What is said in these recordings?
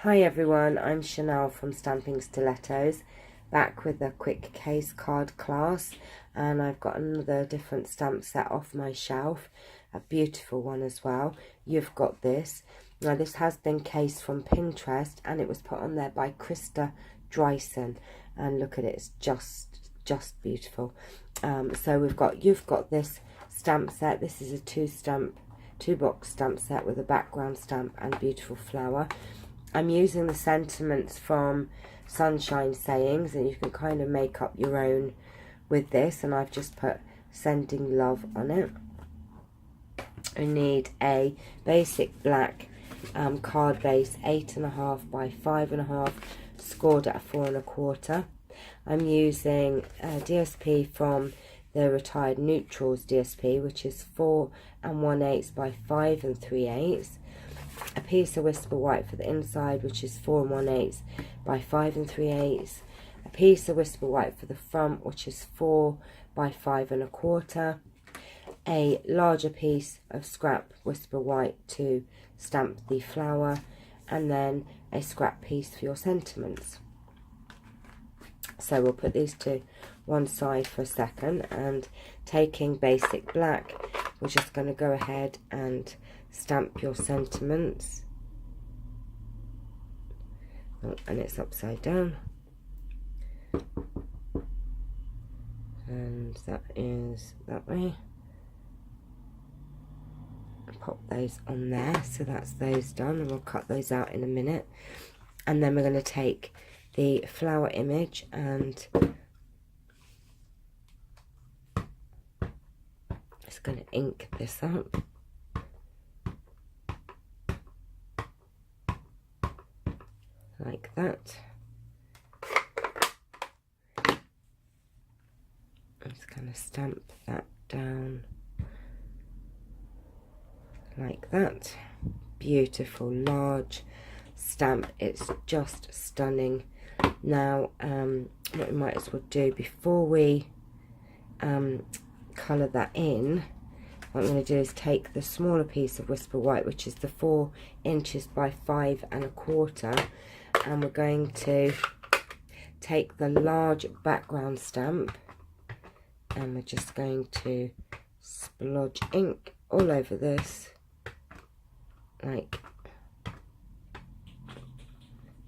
Hi everyone, I'm Chanel from Stamping Stilettos, back with a quick case card class, and I've got another different stamp set off my shelf, a beautiful one as well. You've got this. Now this has been cased from Pinterest and it was put on there by Krista Dryson, and look at it, it's just beautiful. So you've got this stamp set. This is a two box stamp set with a background stamp and beautiful flower. I'm using the sentiments from Sunshine Sayings, and you can kind of make up your own with this, and I've just put sending love on it. I need a basic black card base, 8.5 by 5.5, scored at a 4 1/4. I'm using DSP from the Retired Neutrals DSP, which is 4 1/8 by 5 3/8. A piece of Whisper White for the inside, which is 4 1/8 by 5 3/8. A piece of Whisper White for the front, which is 4 by 5 1/4. A larger piece of scrap Whisper White to stamp the flower, and then a scrap piece for your sentiments. So we'll put these to one side for a second, and taking basic black, we're just going to go ahead and stamp your sentiments. Oh, and it's upside down, and that is that way. Pop those on there, so that's those done, and we'll cut those out in a minute. And then we're going to take the flower image and just going to ink this up like that. I'm just going to stamp that down like that. Beautiful large stamp, it's just stunning. Now what we might as well do before we colour that in, what I'm going to do is take the smaller piece of Whisper White, which is the 4 inches by 5 1/4, and we're going to take the large background stamp, and we're just going to splodge ink all over this like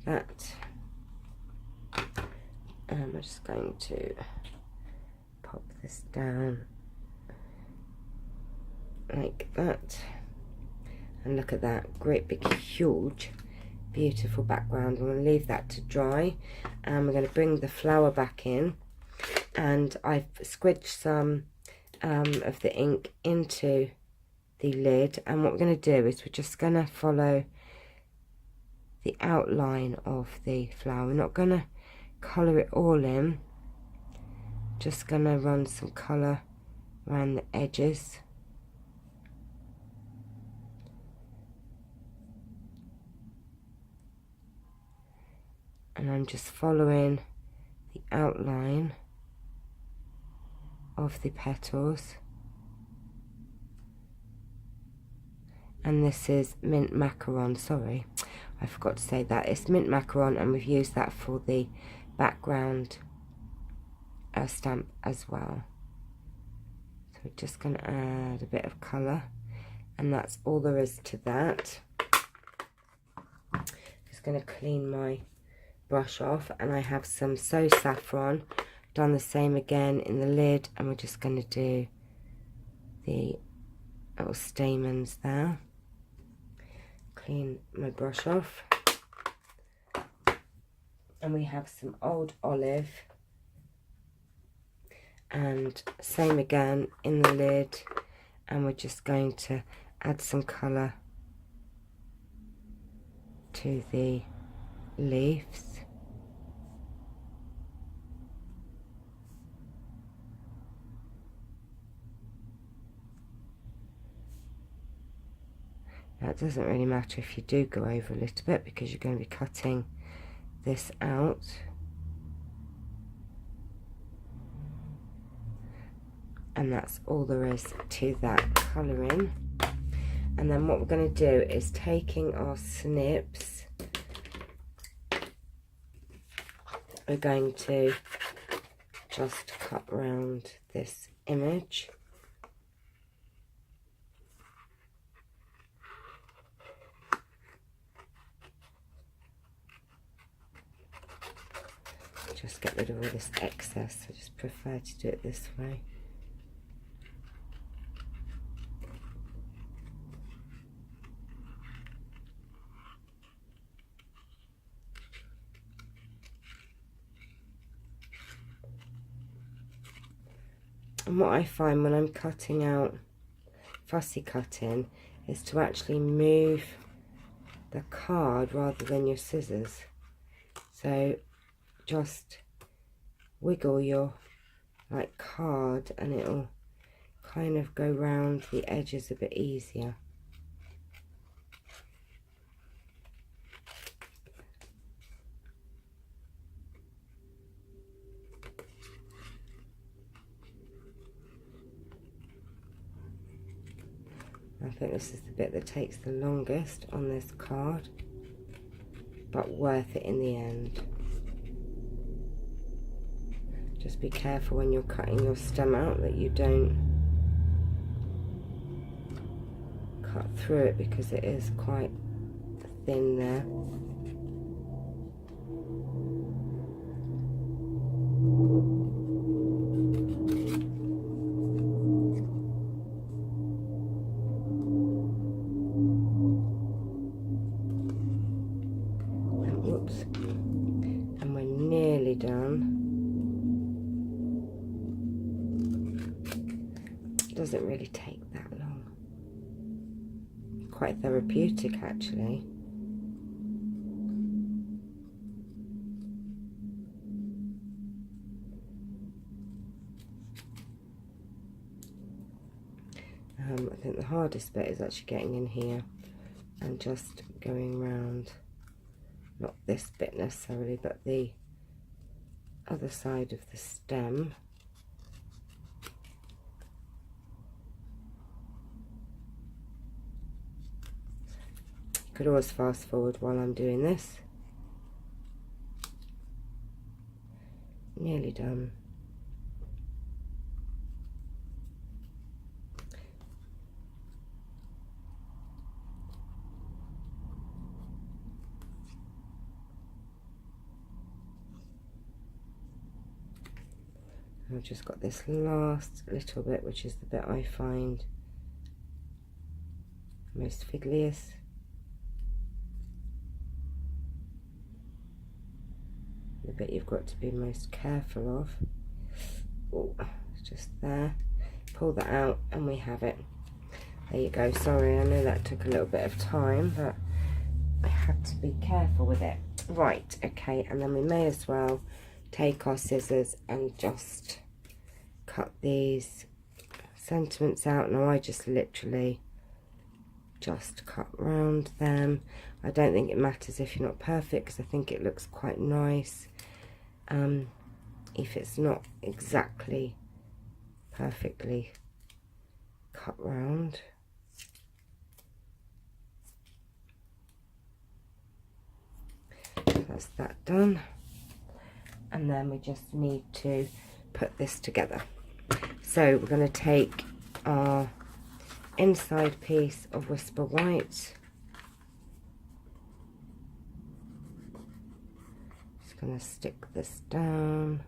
that. And we're just going to pop this down like that, and look at that great big huge beautiful background. I'm going to leave that to dry, and we're going to bring the flower back in, and I've squidged some of the ink into the lid, and what we're going to do is we're just going to follow the outline of the flower. We're not going to colour it all in, just going to run some colour around the edges. And I'm just following the outline of the petals. And this is mint macaron, sorry, I forgot to say that. It's mint macaron, and we've used that for the background stamp as well. So we're just going to add a bit of colour, and that's all there is to that. Just going to clean my brush off, and I have some So Saffron, done the same again in the lid, and we're just going to do the little stamens there. Clean my brush off, and we have some Old Olive, and same again in the lid, and we're just going to add some colour to the leaves. Now it doesn't really matter if you do go over a little bit, because you're going to be cutting this out. And that's all there is to that colouring. And then what we're going to do is taking our snips we're going to just cut round this image. Just get rid of all this excess. I just prefer to do it this way. And what I find when I'm cutting out, fussy cutting, is to actually move the card rather than your scissors. So just wiggle your card and it'll kind of go round the edges a bit easier. I think this is the bit that takes the longest on this card, but worth it in the end. Just be careful when you're cutting your stem out that you don't cut through it, because it is quite thin there. And whoops. And we're nearly done. Doesn't really take that long. Quite therapeutic actually. I think the hardest bit is actually getting in here and just going round, not this bit necessarily, but the other side of the stem. Could always fast forward while I'm doing this. Nearly done. I've just got this last little bit, which is the bit I find most fiddliest. The bit you've got to be most careful of. Oh, it's just there. Pull that out and we have it. There you go. Sorry, I know that took a little bit of time, but I had to be careful with it. Right, okay, and then we may as well take our scissors and just cut these sentiments out. Now I just literally just cut round them. I don't think it matters if you're not perfect, because I think it looks quite nice. If it's not exactly perfectly cut round. That's that done. And then we just need to put this together. So we're going to take our inside piece of Whisper White. Just going to stick this down.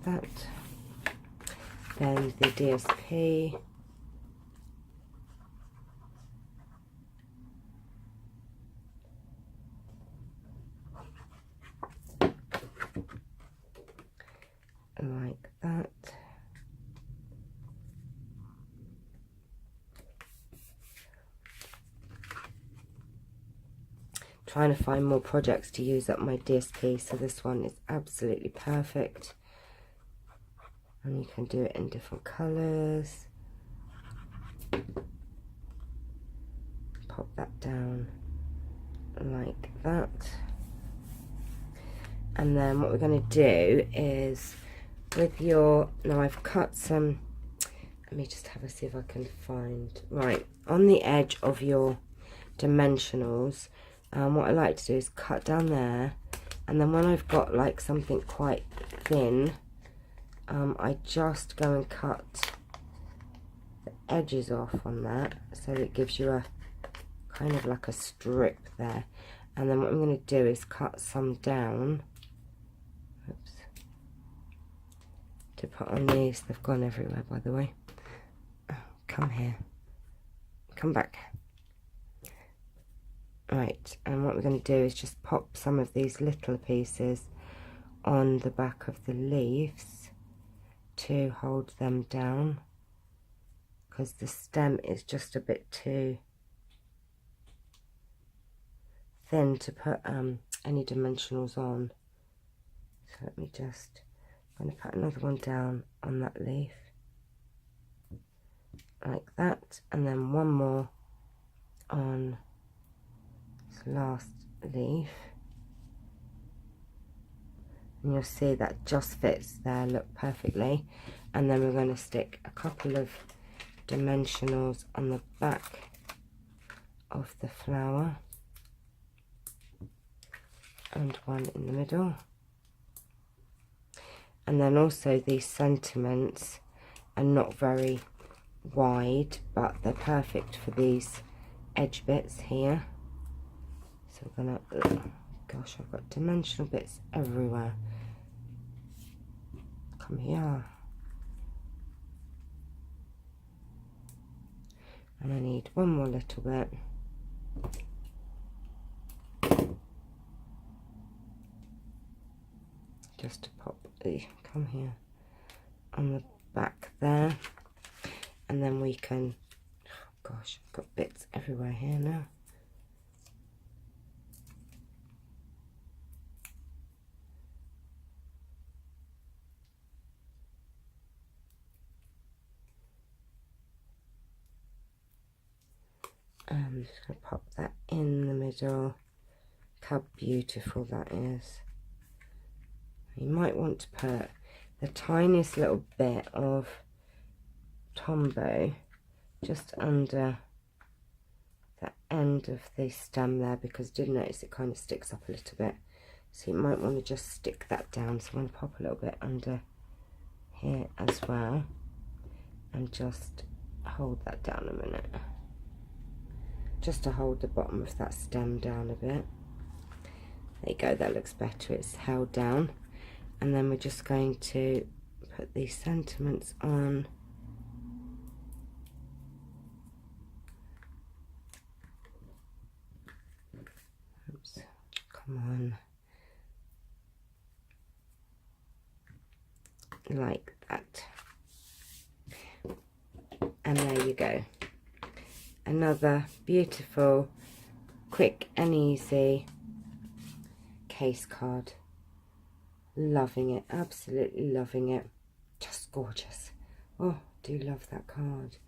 That. Then the DSP. Like that. Trying to find more projects to use up my DSP, so this one is absolutely perfect. And you can do it in different colours. Pop that down like that. And then what we're going to do is with your, now I've cut some Let me just have a see if I can find, right, on the edge of your dimensionals, what I like to do is cut down there, and then when I've got like something quite thin, I just go and cut the edges off on that, so it gives you a kind of like a strip there. And then what I'm going to do is cut some down, oops, to put on these. They've gone everywhere, by the way. Oh, come here, come back. Right, and what we're going to do is just pop some of these little pieces on the back of the leaves to hold them down, because the stem is just a bit too thin to put any dimensionals on. So let me just, I'm going to put another one down on that leaf like that, and then one more on this last leaf, and you'll see that just fits there, look, perfectly. And then we're going to stick a couple of dimensionals on the back of the flower and one in the middle. And then also these sentiments are not very wide, but they're perfect for these edge bits here. So we're gonna, oh gosh, I've got dimensional bits everywhere. Come here. And I need one more little bit. Just to pop the, come here, on the back there. And then we can, oh gosh, I've got bits everywhere here now. I'm just going to pop that in the middle. Look how beautiful that is. You might want to put the tiniest little bit of Tombow just under the end of the stem there, because I did notice it kind of sticks up a little bit. So you might want to just stick that down. So I'm going to pop a little bit under here as well, and just hold that down a minute, just to hold the bottom of that stem down a bit. There you go, that looks better, it's held down. And then we're just going to put these sentiments on. Oops, come on. Like that. And there you go. Another beautiful, quick and easy case card. Loving it, absolutely loving it. Just gorgeous. Oh, do love that card.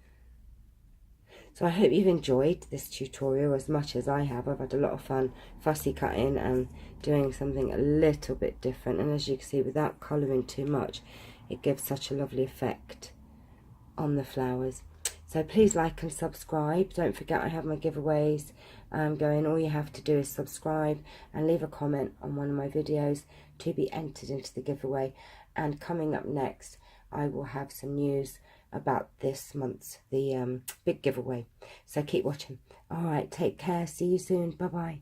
So I hope you've enjoyed this tutorial as much as I have. I've had a lot of fun fussy cutting and doing something a little bit different. And as you can see, without colouring too much, it gives such a lovely effect on the flowers. So please like and subscribe. Don't forget I have my giveaways going. All you have to do is subscribe and leave a comment on one of my videos to be entered into the giveaway. And coming up next, I will have some news about this month's big giveaway. So keep watching. All right, take care. See you soon. Bye bye.